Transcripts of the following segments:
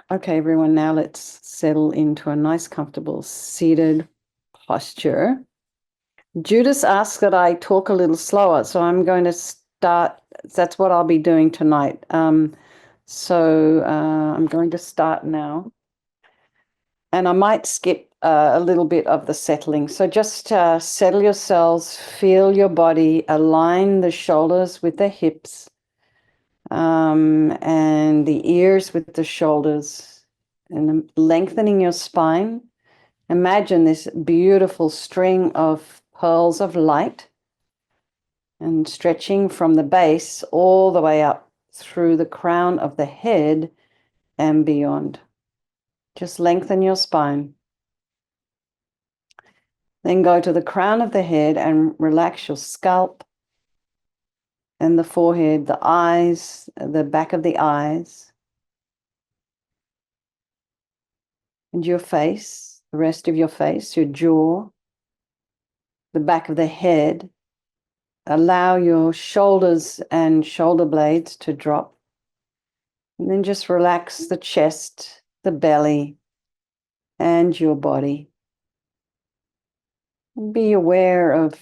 Okay, everyone, now let's settle into a nice, comfortable seated posture. Judith asked that I talk a little slower, so I'm going to start. That's what I'll be doing tonight. I'm going to start now. And I might skip a little bit of the settling. So just settle yourselves, feel your body, align the shoulders with the hips, and the ears with the shoulders, and lengthening your spine. Imagine this beautiful string of pearls of light and stretching from the base all the way up through the crown of the head and beyond. Just lengthen your spine. Then go to the crown of the head and relax your scalp and the forehead, the eyes, the back of the eyes, and your face, the rest of your face, your jaw, the back of the head. Allow your shoulders and shoulder blades to drop. And then just relax the chest, the belly, and your body. Be aware of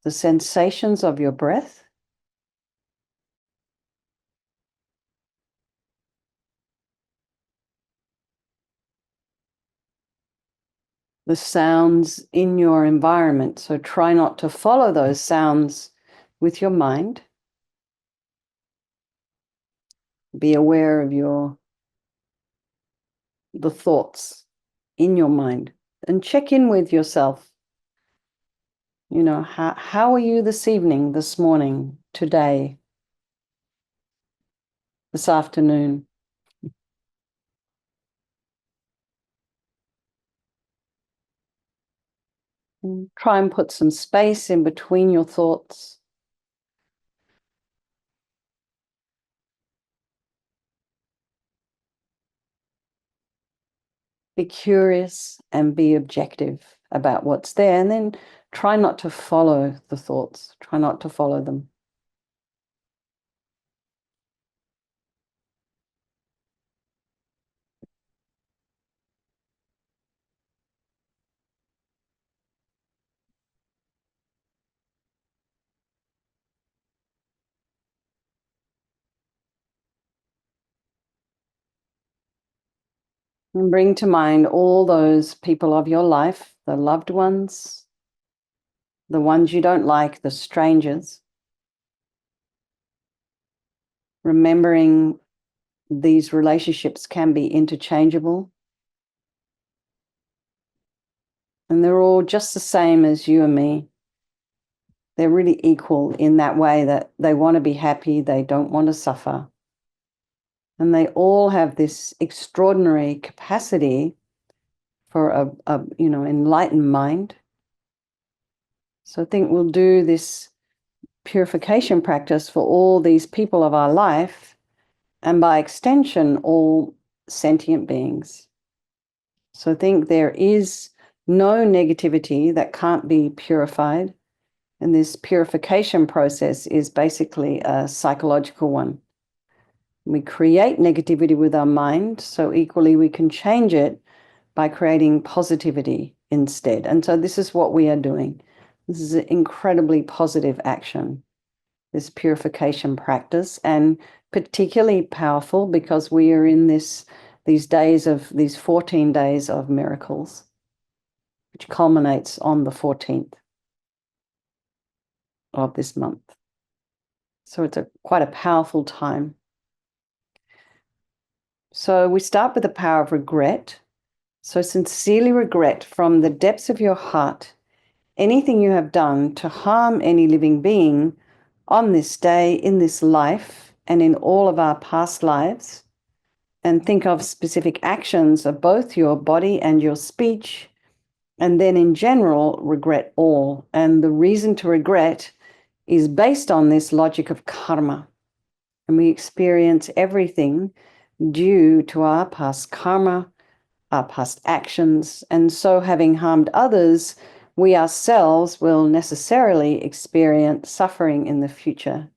the sensations of your breath. The sounds in your environment. So try not to follow those sounds with your mind. Be aware of the thoughts in your mind and check in with yourself. How are you this evening, this morning, today, this afternoon? And try and put some space in between your thoughts. Be curious and be objective about what's there, and then try not to follow the thoughts. Try not to follow them. And bring to mind all those people of your life, the loved ones, the ones you don't like, the strangers. Remembering these relationships can be interchangeable. And they're all just the same as you and me. They're really equal in that way that they want to be happy, they don't want to suffer. And they all have this extraordinary capacity for a enlightened mind. So I think we'll do this purification practice for all these people of our life, and by extension, all sentient beings. So I think there is no negativity that can't be purified. And this purification process is basically a psychological one. We create negativity with our mind, so equally we can change it by creating positivity instead. And so this is what we are doing. This is an incredibly positive action, this purification practice, and particularly powerful because we are in these 14 days of miracles, which culminates on the 14th of this month. So it's quite a powerful time. So we start with the power of regret. So sincerely regret from the depths of your heart anything you have done to harm any living being on this day, in this life, and in all of our past lives. And think of specific actions of both your body and your speech. And then in general, regret all. And the reason to regret is based on this logic of karma. And we experience everything due to our past karma, our past actions. And so having harmed others, we ourselves will necessarily experience suffering in the future.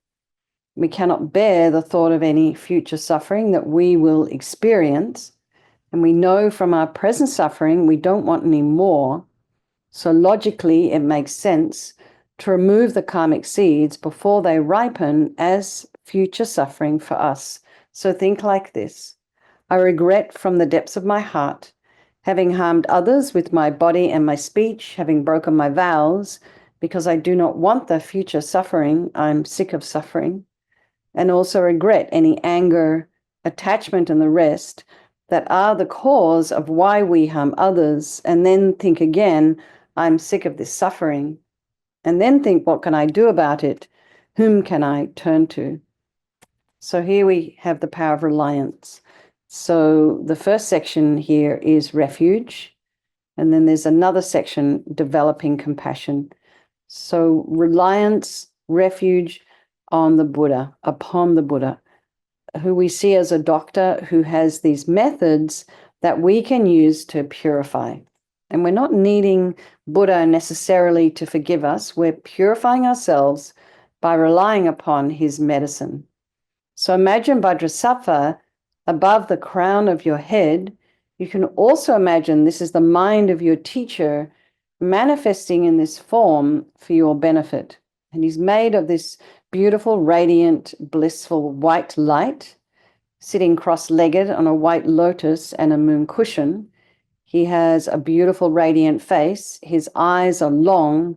We cannot bear the thought of any future suffering that we will experience. And we know from our present suffering we don't want any more. So logically, it makes sense to remove the karmic seeds before they ripen as future suffering for us. So think like this. I regret from the depths of my heart having harmed others with my body and my speech, having broken my vows, because I do not want the future suffering. I'm sick of suffering. And also regret any anger, attachment, and the rest that are the cause of why we harm others. And then think again, I'm sick of this suffering. And then think, what can I do about it? Whom can I turn to? So here we have the power of reliance. So the first section here is refuge. And then there's another section, developing compassion. So reliance, refuge on the Buddha, upon the Buddha, who we see as a doctor who has these methods that we can use to purify. And we're not needing Buddha necessarily to forgive us. We're purifying ourselves by relying upon his medicine. So imagine Vajrasattva above the crown of your head. You can also imagine this is the mind of your teacher manifesting in this form for your benefit. And he's made of this beautiful, radiant, blissful white light, sitting cross-legged on a white lotus and a moon cushion. He has a beautiful, radiant face. His eyes are long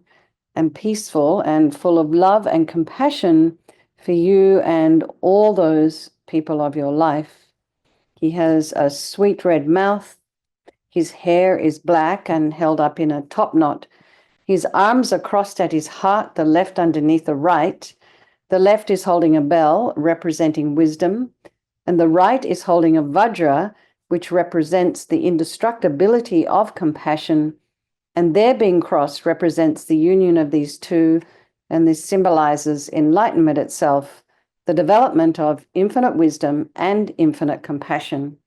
and peaceful and full of love and compassion for you and all those people of your life. He has a sweet red mouth. His hair is black and held up in a top knot. His arms are crossed at his heart, the left underneath the right. The left is holding a bell representing wisdom, and the right is holding a vajra, which represents the indestructibility of compassion. And their being crossed represents the union of these two, and this symbolizes enlightenment itself, the development of infinite wisdom and infinite compassion.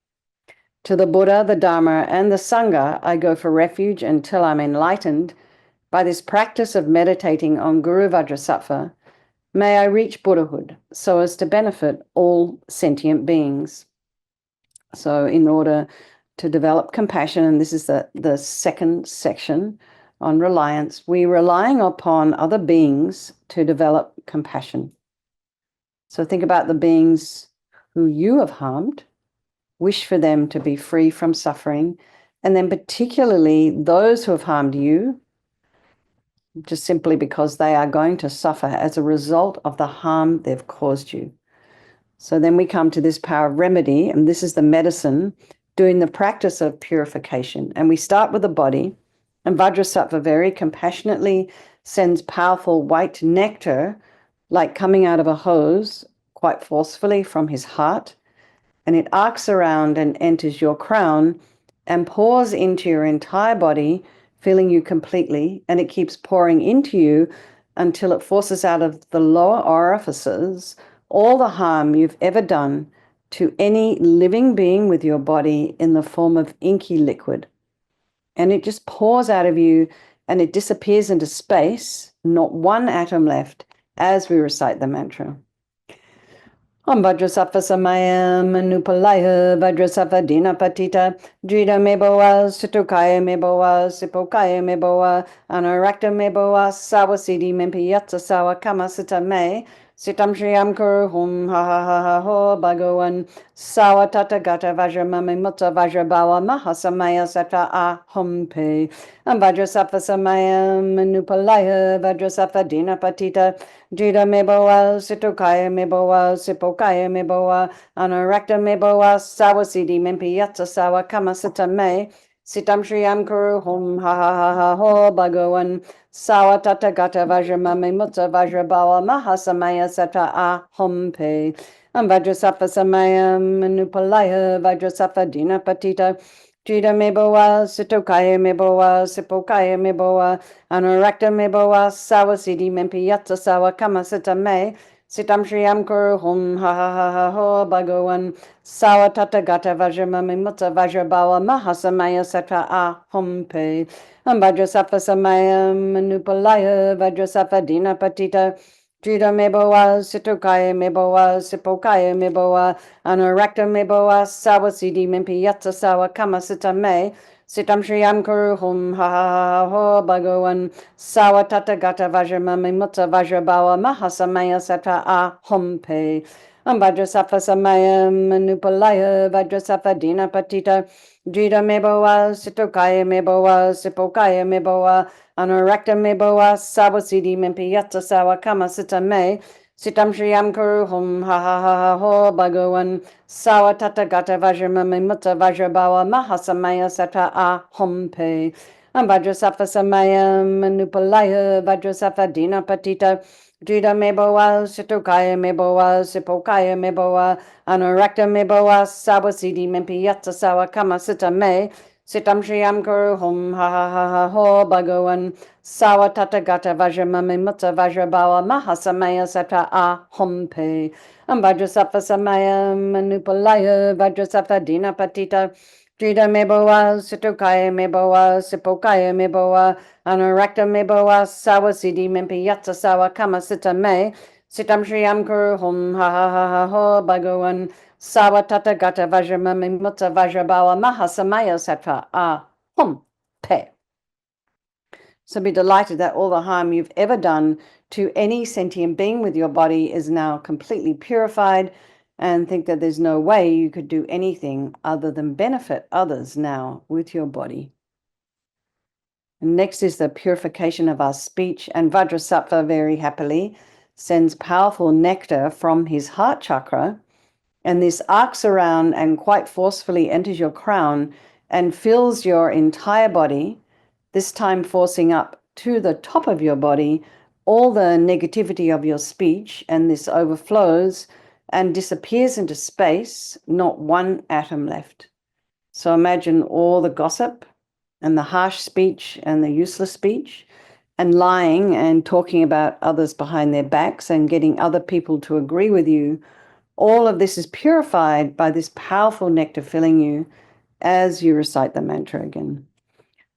To the Buddha, the Dharma, and the Sangha, I go for refuge until I'm enlightened. By this practice of meditating on Guru Vajrasattva, may I reach Buddhahood so as to benefit all sentient beings. So in order to develop compassion, and this is the second section on reliance, we're relying upon other beings to develop compassion. So think about the beings who you have harmed, wish for them to be free from suffering, and then particularly those who have harmed you, just simply because they are going to suffer as a result of the harm they've caused you. So then we come to this power of remedy, and this is the medicine doing the practice of purification. And we start with the body, and Vajrasattva very compassionately sends powerful white nectar, like coming out of a hose, quite forcefully from his heart, and it arcs around and enters your crown and pours into your entire body, filling you completely, and it keeps pouring into you until it forces out of the lower orifices all the harm you've ever done to any living being with your body in the form of inky liquid. And it just pours out of you and it disappears into space, not one atom left, as we recite the mantra. Om Vajrasattva Samaya Manupalaya Vajrasattva Dinapatita Jida Meboa Situkaya Meboa Sipokaya Meboa Anarakta Meboa Sawasidi Mempiyatsa Sawa Kamasita Me Sitam Shriyam Kuru Hum Ha Ha Ha Ha Ho Bhagawan Sawa Tata Gata Vajramami Mutta Vajrabawa Mahasamaya Sata Ahum Pe Om Vajrasattva Samaya Manupalaya Vajrasattva Dinapatita Jida Meboa, Situkaya Meboa, Sipokaya Meboa, Anarakta Meboa, Sawasidi Mempiyatsa Sawa Kamasita Me, Sitam Shriyam Kuru Hum Ha Ha Ha Ha Ho Bhagawan, Sawa Tata Gata Vajramami Mutta Vajrabawa Mahasamaya Sata Ahum Pe, Vajrasattva Samaya Manupalaya, Vajrasattva Dinapatita, Jida Meboa, Sitokaya Meboa, Sipokaya Meboa, Anarakta Meboa, Sawasidi Mempiyatsa Sawa Kamasita Me, Sitam Shriyam Kuru Hum Ha Ha Ha Ha Ho Bhagawan, Sawa Tata Gata Vajramami Mutta Vajrabawa Mahasamaya Satra Ahum Pe, Vajrasattva Samaya Manupalaya, Vajrasattva Dinapatita, Drita meboa, sitokaya meboa, sipokaya meboa, anorakta meboa, sawa sidi mimpi yatsa sawa kama sita me, sitam shriyam kuru hum ha ha ha ho bhagawan, sawa tata gata vajrama mimutta vajrabawa mahasamaya sata a hum pe. Vajrasafa samaya manupalaya, vajrasafa dina patita, drita meboa, sitokaya meboa, sipokaya meboa, Anorakta meboa sawa sidi mimpi yatsa sawa kama sita me sitam shriyam kuru hum ha ha ha ha ho bhagawan sawa tata gata vajrama mutta vajrabawa mahasamaya sata a hum pe vajrasafa samaya manupalaya vajrasafa dina patita Drita meboa situkaya meboa sipokaya meboa anorakta meboa sawa sidi mimpi yatsa sawa kama sita me Sitam Shriyam Guru Hum Ha Ha Ha Ha Ho Bhagawan Sawa Tata Gata Vajramami Mutta Vajrabawa Mahasamaya Sata A Hum Pe Vajrasafa Samaya Manupalaya Vajrasafa Dina Patita Drita Meboa Situkaya Meboa Sipokaya Meboa Anorakta Meboa Sawa Siddhi Mimpi Yatsa Sawa Kama Sita Me Sitam Shriyam Guru Hum Ha Ha Ha Ha Ho Bhagawan Sawa Tata Gata Vajramami Mutta Vajrabawa Mahasamaya Sattva A Hum Pe. So be delighted that all the harm you've ever done to any sentient being with your body is now completely purified, and think that there's no way you could do anything other than benefit others now with your body. And next is the purification of our speech, and Vajrasattva very happily sends powerful nectar from his heart chakra. And this arcs around and quite forcefully enters your crown and fills your entire body, this time forcing up to the top of your body all the negativity of your speech, and this overflows and disappears into space, not one atom left. So imagine all the gossip and the harsh speech and the useless speech and lying and talking about others behind their backs and getting other people to agree with you. All of this is purified by this powerful nectar filling you as you recite the mantra again.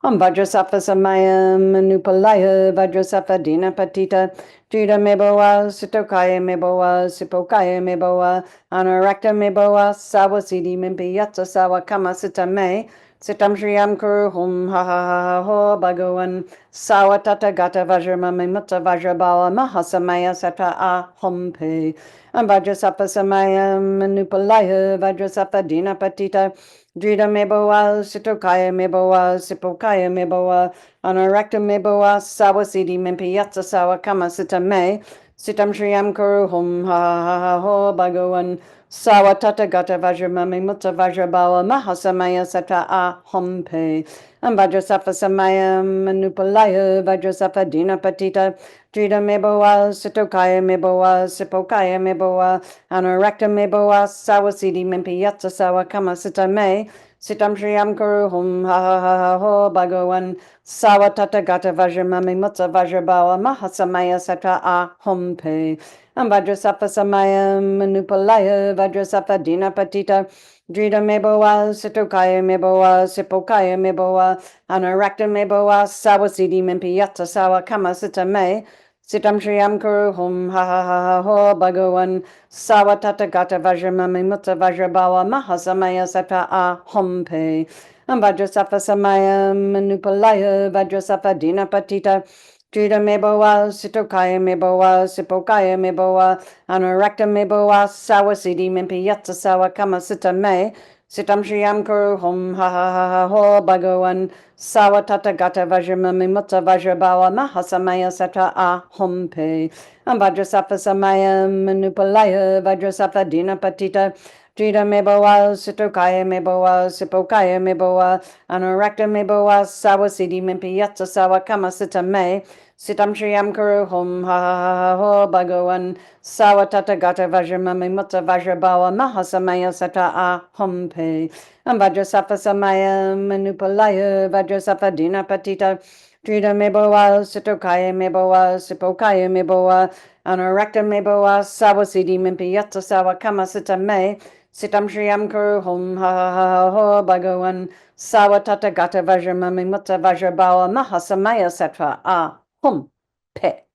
Vajrasattva samaya manupalaya vajrasattva dina patita drita meboa sitokaya meboa sipokaya meboa anorakta meboa sawa sidi mimpi yatsa sawa kama sita me sitam shriyam kuru hum ha ha ha ha ho bhagawan sawa tata gata vajrama mutta vajrabawa mahasamaya sata a hum pe vajrasattva samaya manupalaya vajrasattva dina patita Drita meboa, sitokaya meboa, sipokaya meboa, anorakta meboa, sawa sidi mimpi yatsa sawa kama sita me, sitam shriyam kuru hum ha ha ha ho bhagawan, sawa tata gata vajramami mutta vajrabawa mahasamaya sata a hum pe. Vajrasattva samaya manupalaya, vajrasattva dina patita, Drita meboa, sitokaya meboa, sipokaya meboa, anorakta meboa, sawa sidi mimpi yatsa sawa kama sita me, sitam shriyam kuru hum ha ha ha ha ho bhagawan, sawa tata gata vajramami mutta vajrabawa mahasamaya sata a hum pe. Vajrasattva samaya manupalaya, vajrasattva dina patita, Drita meboa, sitokaya meboa, sipokaya meboa, anorakta meboa, sawa sidi mimpi yatsa sawa kama sita me, Sitam Shriyam Kuru Hum Ha Ha Ha Ha Ho Bhagawan Sawa Tata Gata Vajramami Mutta Vajrabawa Mahasamaya Sata A Hum Pe Vajrasattva Samaya Manupalaya Vajrasattva Dina Patita Drita Meboa Sitokaya Meboa Sipokaya Meboa Anorakta Meboa Sawa Sidi Mimpi Yatsa Sawa Kama Sita Me Sitam Shriyam Kuru Hum Ha Ha Ha Ha Ho Bhagawan Sawa Tata Gata Vajramami Mutta Vajrabawa Mahasamaya Sata A Hum Pe Vajrasattva Samaya Manupalaya Vajrasattva Dina Patita Drita Meboa Sitokaya Meboa Sipokaya Meboa Anorakta Meboa Sawa Sidi Mimpi Yatsa Sawa Kama Sita Me Sitam Shriyam Kuru Hum Ha Ha Ha Ha Ho Bhagawan Sawa Tata Gata Vajramami Mutta Vajrabawa Mahasamaya Sata A Hum Pe Vajrasattva Samaya Manupalaya Vajrasattva Dina Patita Drita Meboa Sitokaya Meboa Sipokaya Meboa Anorakta Meboa Sawa Sidi Mimpi Yatsa Sawa Kama Sita Me Sitam Shriyam Kuru Hum Ha Ha Ha Ha Ho Bhagawan Sawa Tata Gata Vajramami Mutta Vajrabawa Mahasamaya Sattva A Hum Pe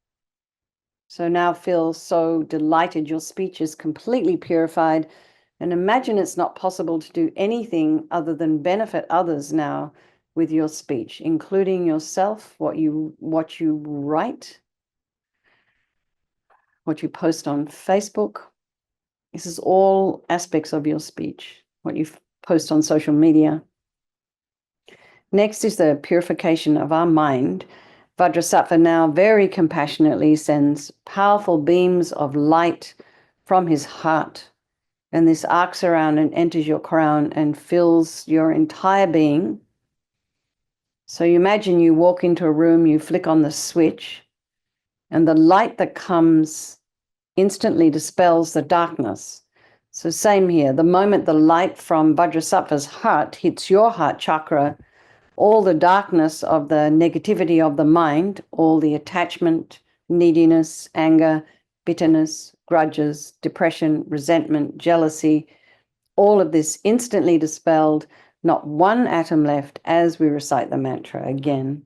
So now feel so delighted. Your speech is completely purified. And imagine it's not possible to do anything other than benefit others now with your speech, including yourself, what you write, what you post on Facebook. This is all aspects of your speech, what you post on social media. Next is the purification of our mind. Vajrasattva now very compassionately sends powerful beams of light from his heart. And this arcs around and enters your crown and fills your entire being. So you imagine you walk into a room, you flick on the switch, and the light that comes instantly dispels the darkness. So same here. The moment the light from Vajrasattva's heart hits your heart chakra, all the darkness of the negativity of the mind, all the attachment, neediness, anger, bitterness, grudges, depression, resentment, jealousy, all of this instantly dispelled, not one atom left as we recite the mantra again.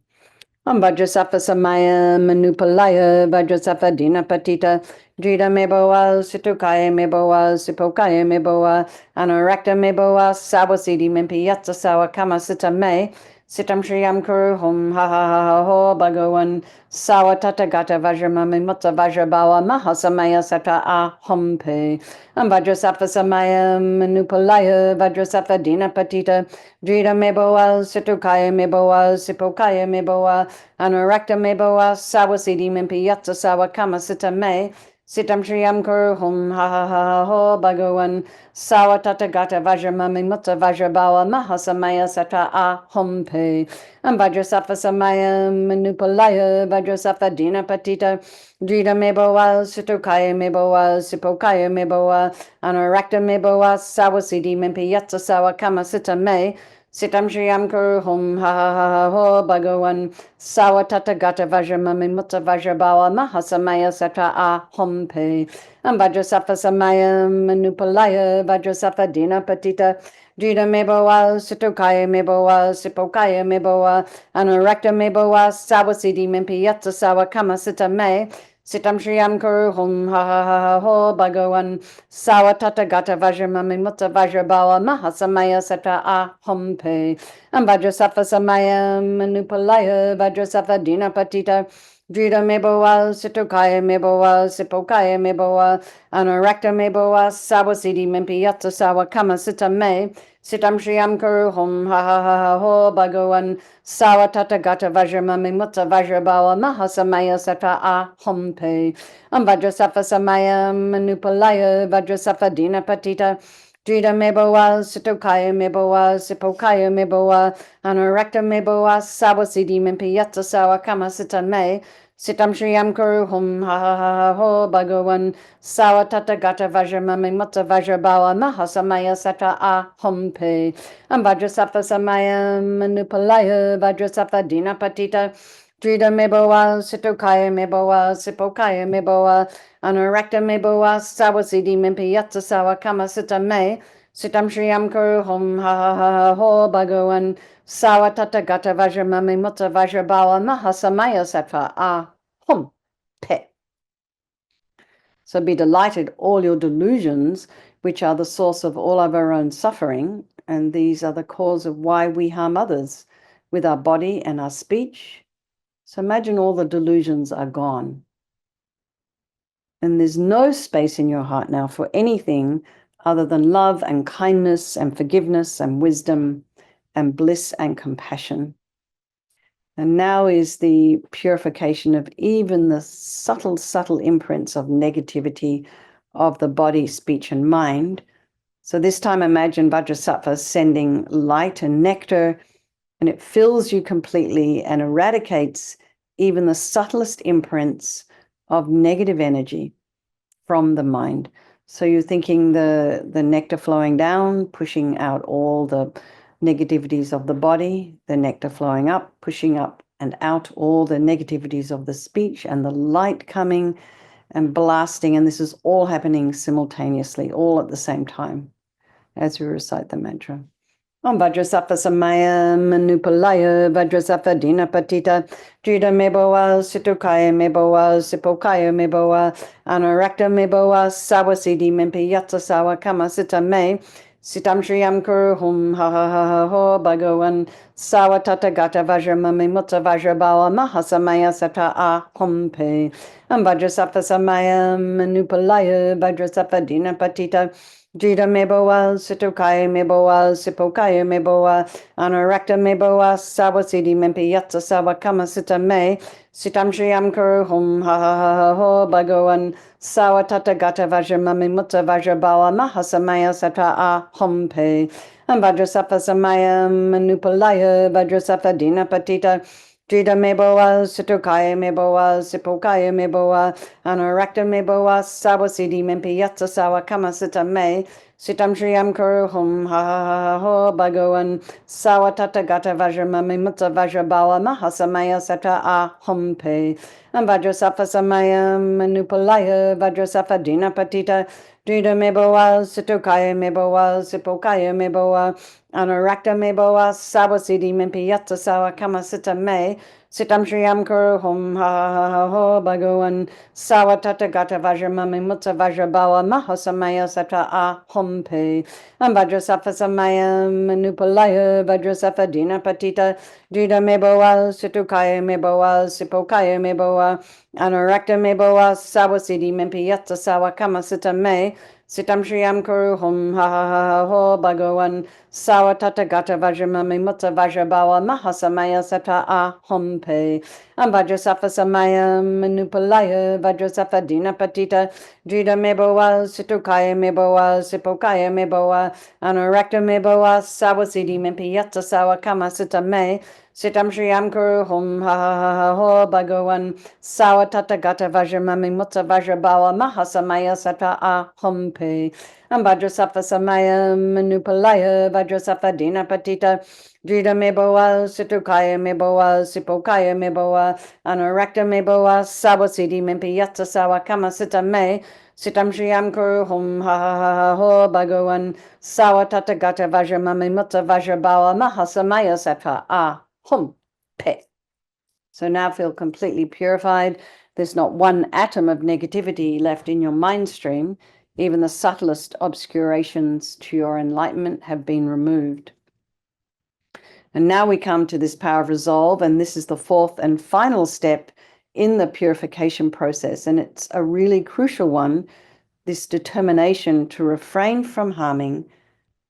Vajrasattva samaya manupalaya Vajrasattva dinapatita Drita meboa situkaya meboa sipokaya meboa Anorakta meboa sawasidi mimpiyatsa sawa kama sita me Sitam Shriyam Kuru Hum Ha Ha Ha Ha Ho Bhagawan Sawa Tata Gata Vajramami Mutta Vajrabawa Mahasamaya Sata A Hum Pe Vajrasattva Samaya Manupalaya Vajrasattva Dinapatita Drita Meboa Situkaya Meboa Sipokaya Meboa Anorakta Meboa Sawasidi Mimpiyatsa Sawa Kama Sita Me Sitam Shriyam Kuru Hum Ha Ha Ha Ha Ho Bhagawan Sawa Tata Gata Vajramami Mutta Vajrabawa Mahasamaya Sata A Hum Pe Vajrasattva Samaya Manupalaya Vajrasattva Dinapatita Drita Meboa Situkaya Meboa Sipokaya Meboa Anorakta Meboa Sawasidi Mimpiyatsa Sawa Kama Sita Me Sitam Shriyam Kuru Hum Ha Ha Ha Ha Ho Bhagawan Sawa Tata Gata Vajramami Mutta Vajrabawa Mahasamaya Sata A Hum Pe Vajrasattva Samaya Manupalaya Vajrasattva Dinapatita Drita Meboa Situkaya Meboa Sipokaya Meboa Anorakta Meboa Sawasidi Mimpiyatsa Sawa Kama Sita Me Sitam Shriyam Kuru Hum Ha Ha Ha Ha Ho Bhagawan Sawa Tata Gata Vajramami Mutta Vajrabawa Mahasamaya Sata A Hum Pe Vajrasattva Samaya Manupalaya Vajrasattva Dinapatita Drita Meboa Situkaya Meboa Sipokaya Meboa Anorakta Meboa Sawasidi Mimpiyatsa Sawa Kama Sita Me Sitam Shriyam Kuru Hum Ha Ha Ha Ha Ho Bhagawan Sawa Tata Gata Vajramami Mutta Vajrabawa Mahasamaya Sata A Hum Pe Vajrasattva Samaya Manupalaya Vajrasattva Dinapatita Drita Meboa Situkaya Meboa Sipokaya Meboa Anorakta Meboa Sawasidi Mimpiyatsa Sawa Kama Sita Me Sitam Shriyam Kuru Hum Ha Ha Ha Ha Ho Bhagawan Sawa Tata Gata Vajramami Mutta Vajrabawa Mahasamaya Sata A Hum Pe Vajrasattva Samaya Manupalaya Vajrasattva Dinapatita Drita Meboa Situkaya Meboa Sipokaya Meboa Anorakta Meboa Sawasidi Mimpiyatsa Sawa Kama Sita Me Sitam Shriyam Kuru Hum Ha Ha Ha Ha Ho Bhagawan Sawa Tata Gata Vajramami Mutta Vajrabawa Mahasamaya Sata A Hum Pe. So be delighted, all your delusions, which are the source of all of our own suffering, and these are the cause of why we harm others with our body and our speech. So imagine all the delusions are gone. And there's no space in your heart now for anything other than love and kindness and forgiveness and wisdom and bliss and compassion. And now is the purification of even the subtle imprints of negativity of the body, speech, and mind. So this time imagine Vajrasattva sending light and nectar, and it fills you completely and eradicates even the subtlest imprints of negative energy from the mind. So you're thinking the nectar flowing down, pushing out all the negativities of the body, the nectar flowing up, pushing up and out all the negativities of the speech, and the light coming and blasting. And this is all happening simultaneously, all at the same time as we recite the mantra. Om Vajrasattva Samaya Manupalaya Vajrasattva Dina Patita Jida Meboa Situkaya Meboa Sipokaya Meboa Anarakta Meboa Sawasidi Mimpi Yatsa Sawa Kama Sita Me Sitam Shriyam Kuru Hum Ha Ha Ha Ha Ho Bhagavan Sawa Tata Gata Vajra Mami Mutta Vajra Bawa Mahasamaya Sata A Hum Pe Om Vajrasattva Samaya Manupalaya Vajrasattva Dina Patita Jida meboa, situkaya meboa, sipokaya meboa, anarakta meboa, sawasidi mempi yatsa sawa kama sita me, sitam shriyam kuru hum ha ha ha ha ho bhagavan, sawa tata gata vajra mami mutta vajra bawa mahasamaya sata a hum pe, and vajrasattva samaya manupalaya, vajrasattva dina patita, Jida meboa, situkaya meboa, sipokaya meboa, anarakta meboa, sawasidi mempi yatsa sawa kama sita me, sitam shriyam kuru hum ha ha ha ha ho bhagavan, sawa tata gata vajra mami mutta vajra bawa mahasamaya sata a hum pe, and vajrasattva samaya manupalaya, vajrasattva dina patita, Jida meboa, situkaya meboa, sipokaya meboa, Anarakta meboa sawasidi mempi yatsa sawa kama sita me sitam shriyam kuru hum ha ha ha ha ho bhagavan sawa tata gata vajra mami mutta vajra bawa mahasamaya sata a hum pe vajrasattva samaya manupalaya vajrasattva dina patita jida meboa situkaya meboa sipokaya meboa anarakta meboa sawasidi mempi yatsa sawa kama sita me sitam shriyam kuru hum ha ha ha ha ho bhagavan Sawa tata gata vajra mami mutta vajra bawa mahasamaya sata a hum pe. Vajrasattva samaya manupalaya vajrasattva dina patita jida meboa situkaya meboa sipokaya meboa anarakta meboa sawasidi mempi yatsa sawa kama sita me sitam shriyam kuru hum ha ha ha ha ho bhagavan sawa tata gata vajra mami mutta vajra bawa mahasamaya sata a hum pe. Vajrasattva samaya manupalaya vajrasattva dina patita jida meboa situkaya meboa sipokaya meboa anarakta meboa sawasidi mempi yatsa sawa kama sita me sitam shriyam kuru hum ha ha ha ha ho bhagavan sawa tata gata vajra mami mutta vajra bawa mahasamaya sata a hum pe. So now feel completely purified. There's not one atom of negativity left in your mind stream. Even the subtlest obscurations to your enlightenment have been removed. And now we come to this power of resolve, and this is the fourth and final step in the purification process. And it's a really crucial one, this determination to refrain from harming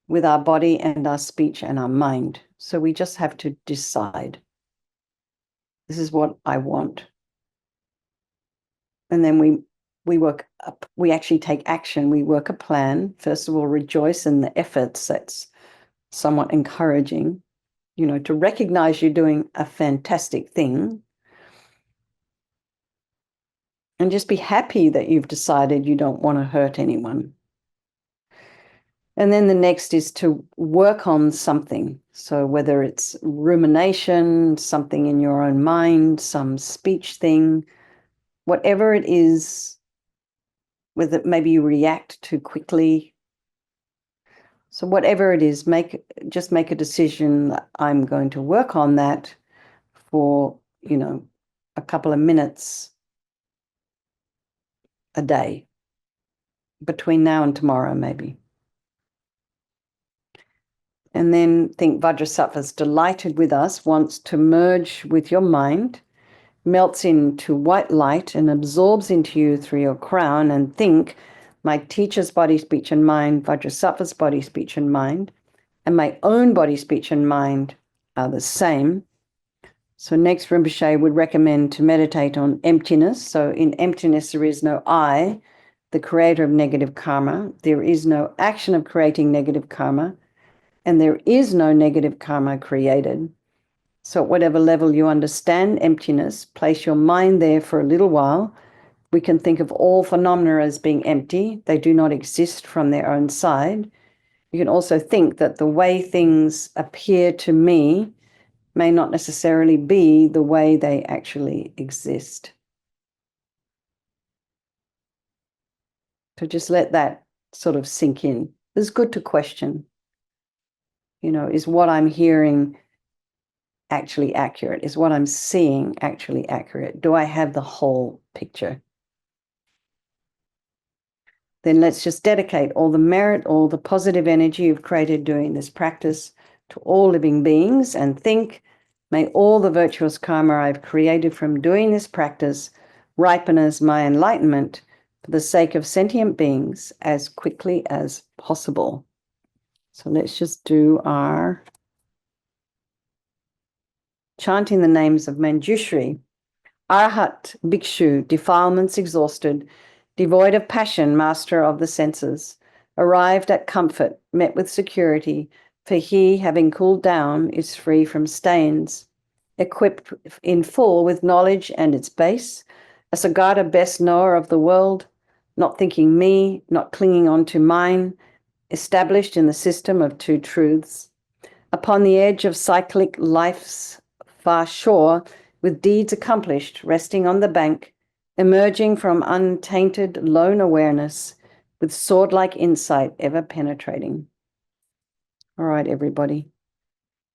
with our body and our speech and our mind. So we just have to decide. This is what I want. And then we work up, we actually take action. We work a plan. First of all, rejoice in the efforts. That's somewhat encouraging, to recognize you're doing a fantastic thing. And just be happy that you've decided you don't want to hurt anyone. And then the next is to work on something. So whether it's rumination, something in your own mind, some speech thing, whatever it is, whether maybe you react too quickly. So whatever it is, just make a decision that I'm going to work on that for, a couple of minutes a day, between now and tomorrow maybe. And then think Vajrasattva's delighted with us, wants to merge with your mind, melts into white light and absorbs into you through your crown, and think my teacher's body, speech and mind, Vajrasattva's body, speech and mind, and my own body, speech and mind are the same. So next, Rinpoche would recommend to meditate on emptiness. So in emptiness, there is no I, the creator of negative karma. There is no action of creating negative karma, and there is no negative karma created. So at whatever level you understand emptiness, place your mind there for a little while. We can think of all phenomena as being empty. They do not exist from their own side. You can also think that the way things appear to me may not necessarily be the way they actually exist. So just let that sort of sink in. It's good to question. is what I'm hearing actually accurate? Is what I'm seeing actually accurate? Do I have the whole picture? Then let's just dedicate all the merit, all the positive energy you've created doing this practice to all living beings, and think, may all the virtuous karma I've created from doing this practice ripen as my enlightenment for the sake of sentient beings as quickly as possible. So let's just do our chanting the names of Manjushri. Arhat, Bhikshu, defilements exhausted, devoid of passion, master of the senses, arrived at comfort, met with security, for he, having cooled down, is free from stains, equipped in full with knowledge and its base, a Sagata best knower of the world, not thinking me, not clinging on to mine, established in the system of two truths, upon the edge of cyclic life's far shore, with deeds accomplished, resting on the bank, emerging from untainted lone awareness, with sword-like insight ever penetrating. All right, everybody.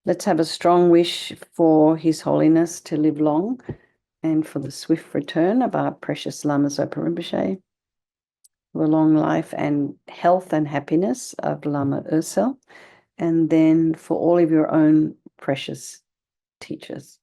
Let's have a strong wish for His Holiness to live long and for the swift return of our precious Lama Zopa Rinpoche, the long life and health and happiness of Lama Ursel, and then for all of your own precious teachers.